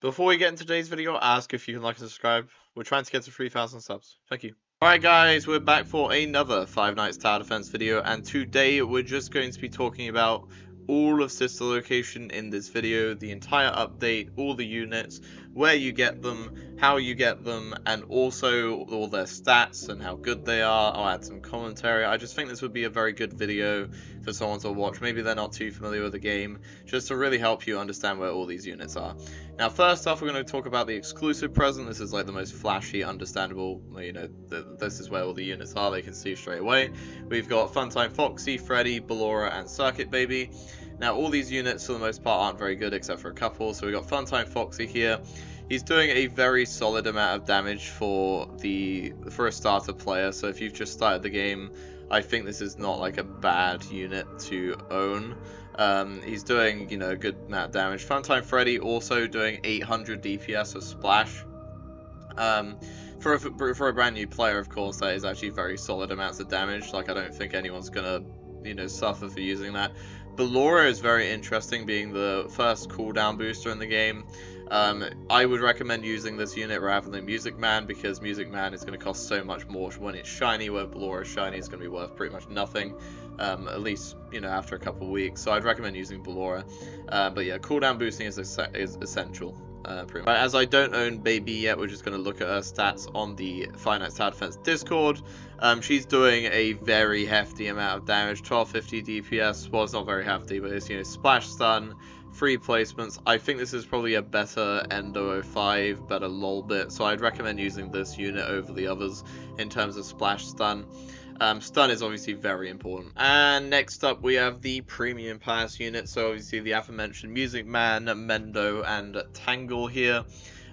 Before we get into today's video, ask if you can like and subscribe. We're trying to get to 3,000 subs. Thank you. Alright guys, we're back for another Five Nights Tower Defense video, and today we're just going to be talking about all of Sister Location in this video, the entire update, all the units, where you get them, how you get them, and also all their stats and how good they are. I'll add some commentary. I just think this would be a very good video for someone to watch. Maybe they're not too familiar with the game, just to really help you understand where all these units are. Now, first off, we're going to talk about the exclusive present. This is like the most flashy, understandable, you know, this is where all the units are, they can see straight away. We've got Funtime Foxy, Freddy, Ballora, and Circuit Baby. Now, all these units, for the most part, aren't very good, except for a couple. So we've got Funtime Foxy here. He's doing a very solid amount of damage for a starter player, so if you've just started the game, I think this is not like a bad unit to own. He's doing, you know, a good amount of damage. Funtime Freddy also doing 800 DPS with Splash. For a brand new player, of course, that is actually very solid amounts of damage. Like, I don't think anyone's gonna, you know, suffer for using that. Ballora is very interesting, being the first cooldown booster in the game. I would recommend using this unit rather than Music Man, because Music Man is going to cost so much more when it's shiny, where Ballora is shiny is going to be worth pretty much nothing, at least, you know, after a couple of weeks. So I'd recommend using Ballora. But yeah, cooldown boosting is essential. Pretty much. As I don't own Baby yet, we're just going to look at her stats on the Five Nights Tower Defense Discord. She's doing a very hefty amount of damage, 1250 DPS. Well, it's not very hefty, but it's, you know, splash stun, free placements. I think this is probably a better Endo 05, better Lolbit, so I'd recommend using this unit over the others in terms of splash stun. Stun is obviously very important. And next up we have the Premium Pass unit, so obviously the aforementioned Music Man, Mendo, and Tangle here.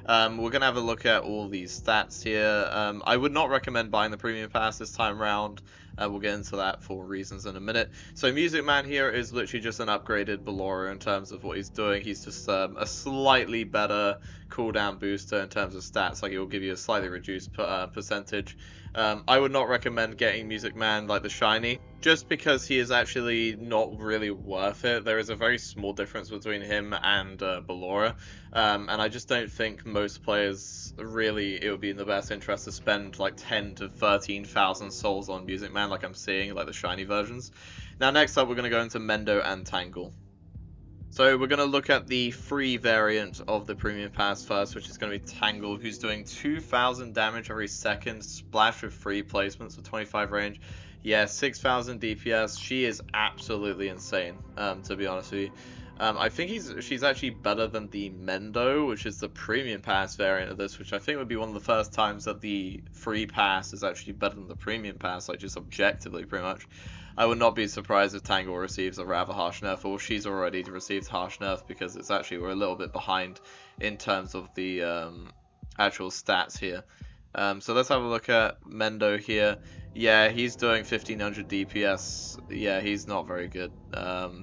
We're going to have a look at all these stats here. I would not recommend buying the Premium Pass this time around. We'll get into that for reasons in a minute. So Music Man here is literally just an upgraded Ballora in terms of what he's doing. He's just a slightly better cooldown booster in terms of stats. Like, it will give you a slightly reduced percentage. I would not recommend getting Music Man like the shiny, just because he is actually not really worth it. There is a very small difference between him and Ballora, and I just don't think most players really, it would be in the best interest to spend like 10 to 13,000 souls on Music Man like I'm seeing, like the shiny versions. Now next up we're going to go into Mendo and Tangle. So we're going to look at the free variant of the Premium Pass first, which is going to be Tangle, who's doing 2,000 damage every second, splash with free placements with 25 range. Yeah, 6,000 DPS. She is absolutely insane, to be honest with you. I think she's actually better than the Mendo, which is the Premium Pass variant of this, which I think would be one of the first times that the free pass is actually better than the Premium Pass, like just objectively, pretty much. I would not be surprised if Tangle receives a rather harsh nerf, or she's already received harsh nerf, because it's actually, we're a little bit behind in terms of the actual stats here. So let's have a look at Mendo here. Yeah, he's doing 1500 DPS. Yeah, he's not very good.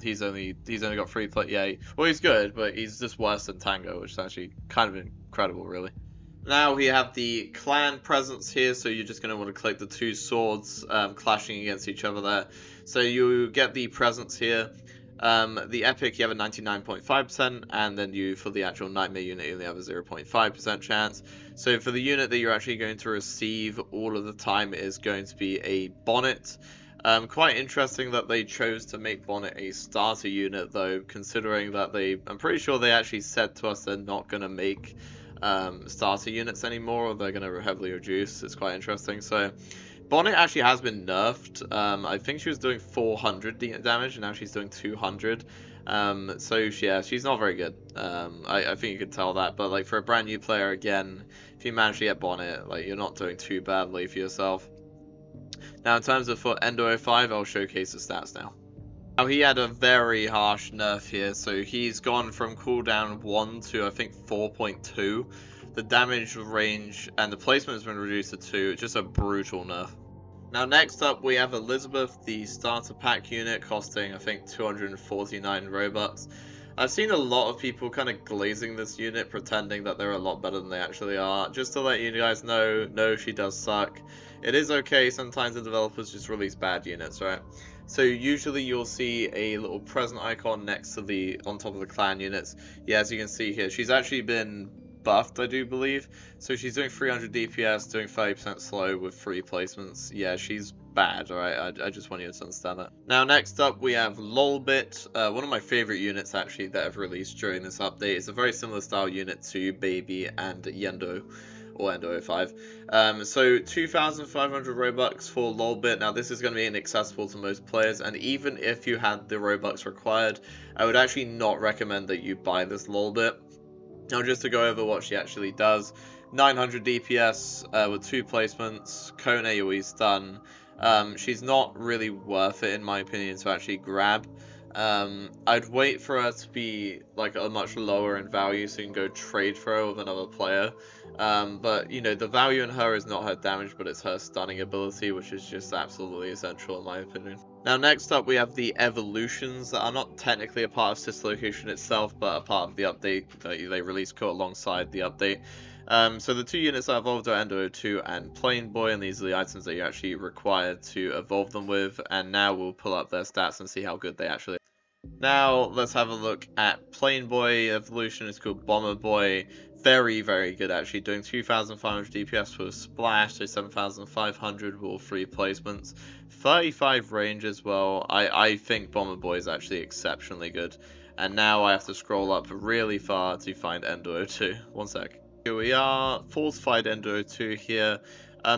He's only got 3 play. Yeah, well, he's good, but he's just worse than Tango, which is actually kind of incredible, really. Now we have the clan presence here, so you're just going to want to click the 2 swords clashing against each other there. So you get the presence here. The epic, you have a 99.5%, and then you, for the actual nightmare unit, you only have a 0.5% chance. So for the unit that you're actually going to receive all of the time, it is going to be a Bonnet. Quite interesting that they chose to make Bonnet a starter unit, though, considering that I'm pretty sure they actually said to us they're not going to make starter units anymore, or they're going to heavily reduce. It's quite interesting. So Bonnet actually has been nerfed. I think she was doing 400 damage, and now she's doing 200. So yeah, she's not very good. I think you could tell that. But like, for a brand new player, again, if you manage to get Bonnet, like, you're not doing too badly for yourself. Now in terms of for Endo 05, I'll showcase the stats now. Now he had a very harsh nerf here, so he's gone from cooldown 1 to I think 4.2. The damage range and the placement has been reduced to 2. Just a brutal nerf. Now next up we have Elizabeth, the starter pack unit, costing I think 249 Robux. I've seen a lot of people kind of glazing this unit, pretending that they're a lot better than they actually are. Just to let you guys know, no, she does suck. It is okay, sometimes the developers just release bad units, right? So usually you'll see a little present icon next to on top of the clan units. Yeah, as you can see here, she's actually been buffed, I do believe. So she's doing 300 DPS, doing 30% slow with 3 placements. Yeah, she's bad, alright? I just want you to understand that. Now, next up, we have Lolbit, one of my favorite units, actually, that I've released during this update. It's a very similar style unit to Baby and Yendo, or Endo 05. So 2,500 Robux for Lolbit. Now, this is going to be inaccessible to most players, and even if you had the Robux required, I would actually not recommend that you buy this Lolbit. Now, just to go over what she actually does, 900 DPS with 2 placements, cone AoE stun. She's not really worth it, in my opinion, to actually grab. I'd wait for her to be like a much lower in value so you can go trade for her with another player. But, you know, the value in her is not her damage, but it's her stunning ability, which is just absolutely essential in my opinion. Now, next up, we have the evolutions that are not technically a part of Dislocation itself, but a part of the update that they released alongside the update. So the 2 units that evolved are Endo 02 and Plain Boy, and these are the items that you're actually required to evolve them with. And now we'll pull up their stats and see how good they actually are. Now, let's have a look at Plain Boy evolution. It's called Bomber Boy. Very, very good, actually. Doing 2,500 DPS with Splash, so 7,500 with all 3 placements. 35 range as well. I think Bomber Boy is actually exceptionally good. And now I have to scroll up really far to find Endo 02. One sec. Here we are, Fortified Endo 02 here.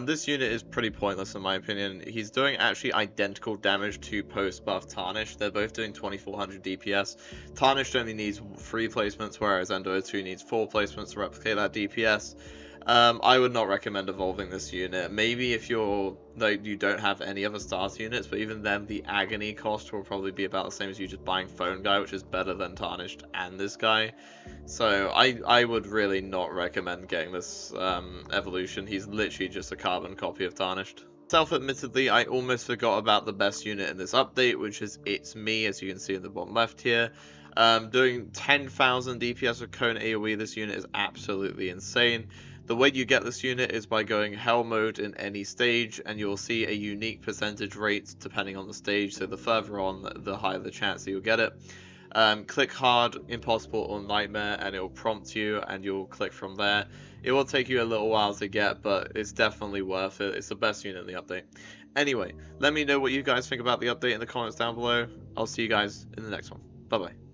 This unit is pretty pointless in my opinion. He's doing actually identical damage to post-buff Tarnished. They're both doing 2,400 DPS. Tarnished only needs 3 placements, whereas Endo 02 needs 4 placements to replicate that DPS. I would not recommend evolving this unit. Maybe if you don't have any other starter units, but even then the agony cost will probably be about the same as you just buying Phone Guy, which is better than Tarnished and this guy. So I would really not recommend getting this evolution. He's literally just a carbon copy of Tarnished. Self-admittedly, I almost forgot about the best unit in this update, which is It's Me, as you can see in the bottom left here. Doing 10,000 DPS with Cone AoE, this unit is absolutely insane. The way you get this unit is by going Hell mode in any stage, and you'll see a unique percentage rate depending on the stage, so the further on, the higher the chance that you'll get it. Click hard, impossible, or nightmare, and it will prompt you, and you'll click from there. It will take you a little while to get, but it's definitely worth it. It's the best unit in the update. Anyway, let me know what you guys think about the update in the comments down below. I'll see you guys in the next one. Bye bye.